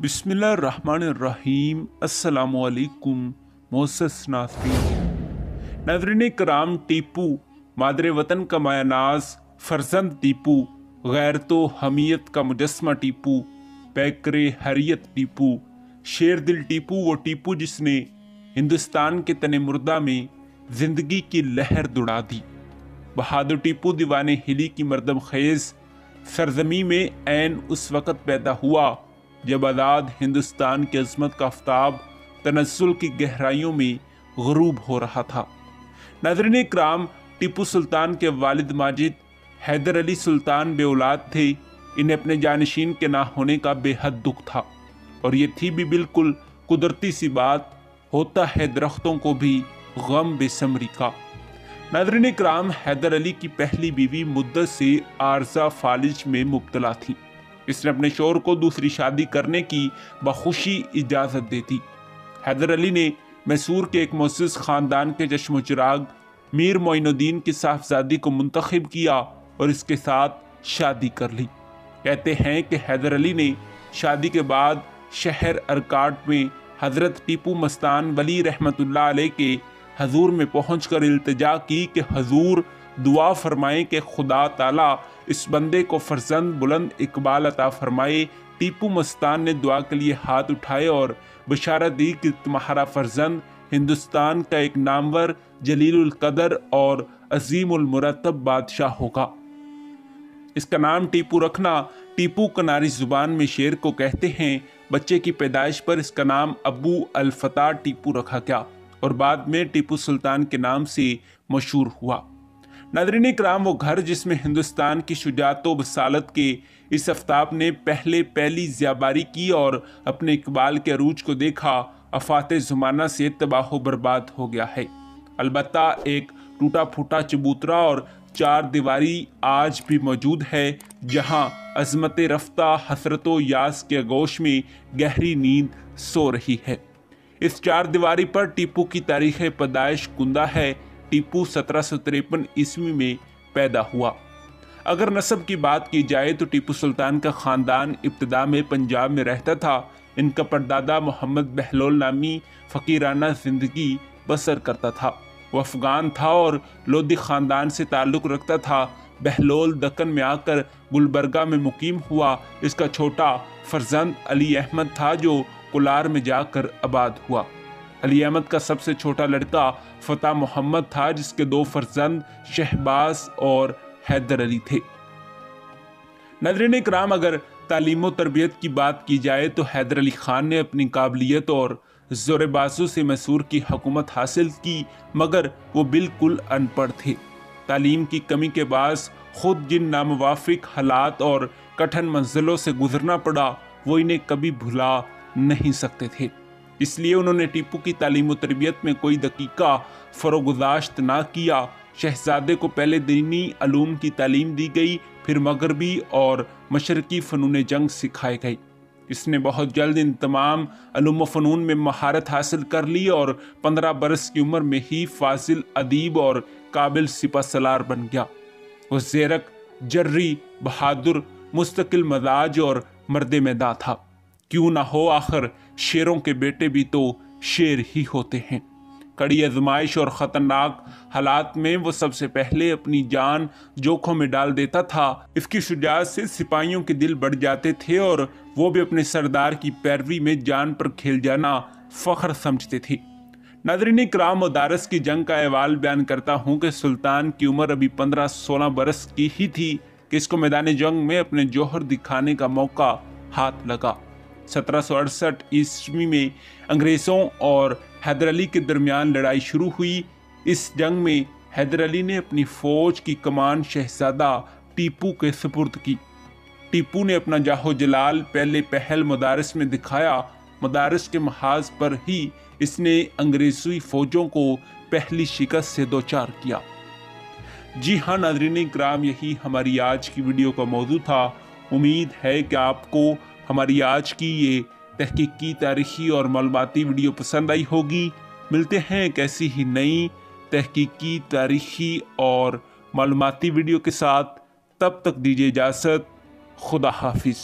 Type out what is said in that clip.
बिस्मिल्लाहिर्रहमानिर्रहीम। अस्सलामुअलैकुम मोअज़्ज़ज़ नाज़रीन। नाज़रीन कराम, टीपू मादरे वतन का मायानाज़ फ़र्ज़ंद टीपू, गैरतो हमीयत का मुजस्मा टीपू, पैकरे हरियत टीपू, शेर दिल टीपू, वो टीपू जिसने हिंदुस्तान के तने मुर्दा में ज़िंदगी की लहर दुड़ा दी। बहादुर टीपू दीवाने हिली की मर्दम खेज़ सरजमी में ऐन उस वक़्त पैदा हुआ जब आज़ाद हिंदुस्तान की अज़मत का आफ़ताब तनज़्ज़ुल की गहराइयों में ग़ुरूब हो रहा था। नाज़रीन इकराम, टीपू सुल्तान के वालिद माजिद हैदर अली सुल्तान बेऔलाद थे। इन्हें अपने जानशीन के ना होने का बेहद दुख था और ये थी भी बिल्कुल कुदरती सी बात, होता है दरख्तों को भी गम बेसमरी का। नाज़रीन इकराम, हैदर अली की पहली बीवी मुद्दत से आर्ज़ा फालिज में मुब्तला थी। इसने अपने शौहर को दूसरी शादी करने की बखुशी इजाज़त दे दी। हैदर अली ने मैसूर के एक मुअज़्ज़ज़ ख़ानदान के चश्म चिराग मीर मोइनुद्दीन की साहबजादी को मुंतखब किया और इसके साथ शादी कर ली। कहते हैं कि हैदर अली ने शादी के बाद शहर अरकाट में हज़रत टीपू मस्तान वली रहमतुल्लाह अलैह के हजूर में पहुंचकर इल्तिजा की कि हजूर दुआ फरमाएं कि खुदा ताला इस बंदे को फर्जंद बुलंद इकबाल अता फरमाए। टीपू मस्तान ने दुआ के लिए हाथ उठाए और बशारत दी कि तुम्हारा फर्जंद हिंदुस्तान का एक नामवर, जलीलुल कदर और अजीमुल मुरतब बादशाह होगा। इसका नाम टीपू रखना टीपू कनारी जुबान में शेर को कहते हैं। बच्चे की पैदाइश पर इसका नाम अबू अल फता टीपू रखा गया और बाद में टीपू सुल्तान के नाम से मशहूर हुआ। नाज़रीन इकराम, वो घर जिसमें हिंदुस्तान की शुजाअत व बसालत के इस आफ्ताब ने पहली ज़ियाबारी की और अपने इकबाल के अरूज को देखा, अफाते ज़माना से तबाह बर्बाद हो गया है। अलबत्ता एक टूटा फूटा चबूतरा और चार दीवारी आज भी मौजूद है, जहां अज़मत रफ्ता हसरतो यास के आगोश में गहरी नींद सो रही है। इस चार दीवारी पर टीपू की तारीख़ पैदाइश कुंदा है। टीपू 1753 ईस्वी में पैदा हुआ। अगर नस्ब की बात की जाए तो टीपू सुल्तान का ख़ानदान इब्तिदा में पंजाब में रहता था। इनका परदादा मोहम्मद बहलोल नामी फ़कीराना ज़िंदगी बसर करता था। वह अफ़गान था और लोधी ख़ानदान से ताल्लुक़ रखता था। बहलोल दक्कन में आकर गुलबर्गा में मुकीम हुआ। इसका छोटा फ़र्जंद अली अहमद था जो कोलार में जाकर आबाद हुआ। अली अहमद का सबसे छोटा लड़का फ़ता मोहम्मद था, जिसके दो फर्जंद शहबाज और हैदर अली थे। नाज़रीन इकराम, अगर तालीम व तरबियत की बात की जाए तो हैदर अली ख़ान ने अपनी काबिलियत और ज़ोर बाजू से मैसूर की हुकूमत हासिल की, मगर वो बिल्कुल अनपढ़ थे। तालीम की कमी के बायस खुद जिन नामुवाफिक हालात और कठिन मंजिलों से गुजरना पड़ा, वो इन्हें कभी भुला नहीं सकते थे। इसलिए उन्होंने टीपू की तालीम व तरबियत में कोई दकीका फ़रोगुज़ाश्त ना किया। शहजादे को पहले दीनी अलूम की तालीम दी गई, फिर मगरबी और मशरकी फ़नून जंग सिखाए गए। इसने बहुत जल्द इन तमाम अलूम व फ़नून में महारत हासिल कर ली और 15 बरस की उम्र में ही फाजिल अदीब और काबिल सिपह सलार बन गया। वो ज़ेरक, जर्री, बहादुर, मुस्तकिल मजाज और मर्द मैदा था। क्यों ना हो, आखिर शेरों के बेटे भी तो शेर ही होते हैं। कड़ी आजमाइश और ख़तरनाक हालात में वो सबसे पहले अपनी जान जोखों में डाल देता था। इसकी शुजाअत से सिपाहियों के दिल बढ़ जाते थे और वो भी अपने सरदार की पैरवी में जान पर खेल जाना फ़ख्र समझते थे। नाज़रीन इकराम, मदारस की जंग का अहवाल बयान करता हूँ कि सुल्तान की उम्र अभी 15-16 बरस की ही थी कि इसको मैदान जंग में अपने जौहर दिखाने का मौका हाथ लगा। 1768 ईस्वी में अंग्रेज़ों और हैदर अली के दरमियान लड़ाई शुरू हुई। इस जंग में हैदर अली ने अपनी फ़ौज की कमान शहजादा टीपू के सुपुर्द की। टीपू ने अपना जाहो जलाल पहले पहल मदारस में दिखाया। मदारस के महाज पर ही इसने अंग्रेज़ी फ़ौजों को पहली शिकस्त से दो चार किया। जी हाँ नाज़रीन इकराम, यही हमारी आज की वीडियो का मौजू था। उम्मीद है कि आपको हमारी आज की ये तहकीकी, तारीख़ी और मालूमाती वीडियो पसंद आई होगी। मिलते हैं एक ऐसी ही नई तहकीकी, तारीख़ी और मालूमाती वीडियो के साथ। तब तक दीजिए इजाज़त। खुदा हाफिज़।